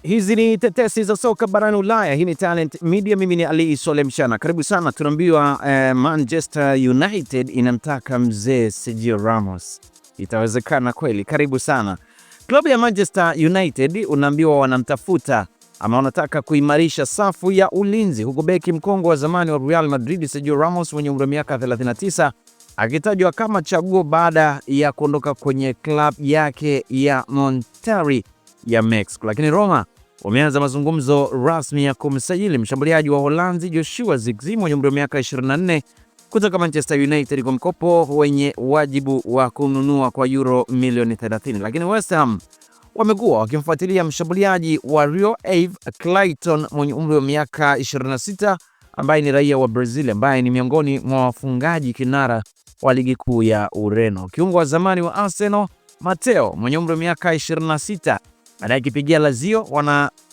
Hizi ni tetesi za soka barani Ulaya. Hii ni Talent Media, mimi ni Ali Swaleh Mchana. Karibu sana. Tunaambiwa Manchester United inamtaka mzee Sergio Ramos. Itawezekana kweli? Karibu sana. Klabu ya Manchester United unaambiwa wanamtafuta ama wanataka kuimarisha safu ya ulinzi, huku beki mkongwe wa zamani wa Real Madrid Sergio Ramos mwenye umri wa miaka 39 akitajwa kama chaguo baada ya kuondoka kwenye klabu yake ya Monterrey ya Mexico. Lakini Roma wameanza mazungumzo rasmi ya kumsajili mshambuliaji wa Holanzi Joshua Zirkzee mwenye umri wa miaka 24 kutoka Manchester United kwa mkopo wenye wajibu wa kununua kwa euro milioni 30. Lakini West Ham wamekuwa wakimfuatilia mshambuliaji wa Rio Ave Clayton mwenye umri wa miaka 26 ambaye ni raia wa Brazil, ambaye ni miongoni mwa wafungaji kinara wa ligi kuu ya Ureno. Kiungo wa zamani wa Arsenal Mateo mwenye umri wa miaka 26 anayekipigia Lazio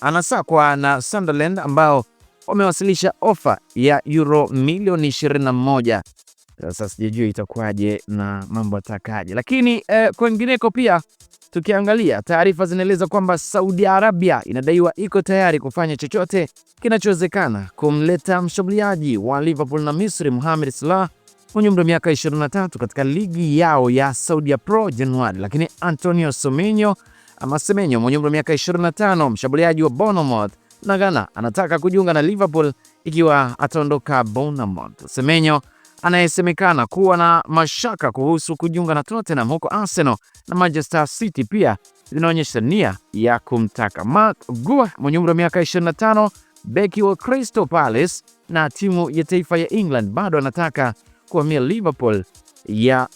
anasakwa na Sunderland ambao wamewasilisha ofa ya euro milioni 21. Sasa sijui itakuwaje na mambo atakaje. Lakini kwingineko pia tukiangalia taarifa zinaeleza kwamba Saudi Arabia inadaiwa iko tayari kufanya chochote kinachowezekana kumleta mshambuliaji wa Liverpool na Misri Mohamed Salah mwenye umri wa miaka 23 katika ligi yao ya Saudi Pro Januari. Lakini Antonio Semenyo mwenye umri wa miaka 25, mshambuliaji wa Bournemouth na Ghana, anataka kujiunga na Liverpool ikiwa ataondoka Bournemouth. Semenyo anayesemekana kuwa na mashaka kuhusu kujiunga na Tottenham, huko Arsenal na Manchester City pia zinaonyesha nia ya kumtaka. Marc Guéhi mwenye umri wa miaka 25, beki wa Crystal Palace na timu ya taifa ya England, bado anataka kuhamia Liverpool ya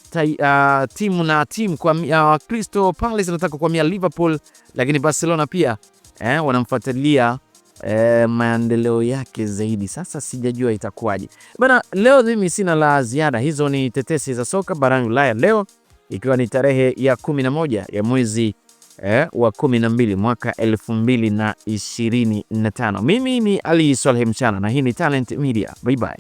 timu kwa Crystal Palace anataka kuhamia Liverpool, lakini Barcelona pia wanamfuatilia maendeleo yake zaidi. Sasa sijajua itakuwaje bana. Leo mimi sina la ziada. Hizo ni tetesi za soka barani Ulaya leo, ikiwa ni tarehe ya 11 ya mwezi wa 12 mwaka 2025. Mimi ni Ali Swaleh Mchana na hii ni Talent Media. Bye bye.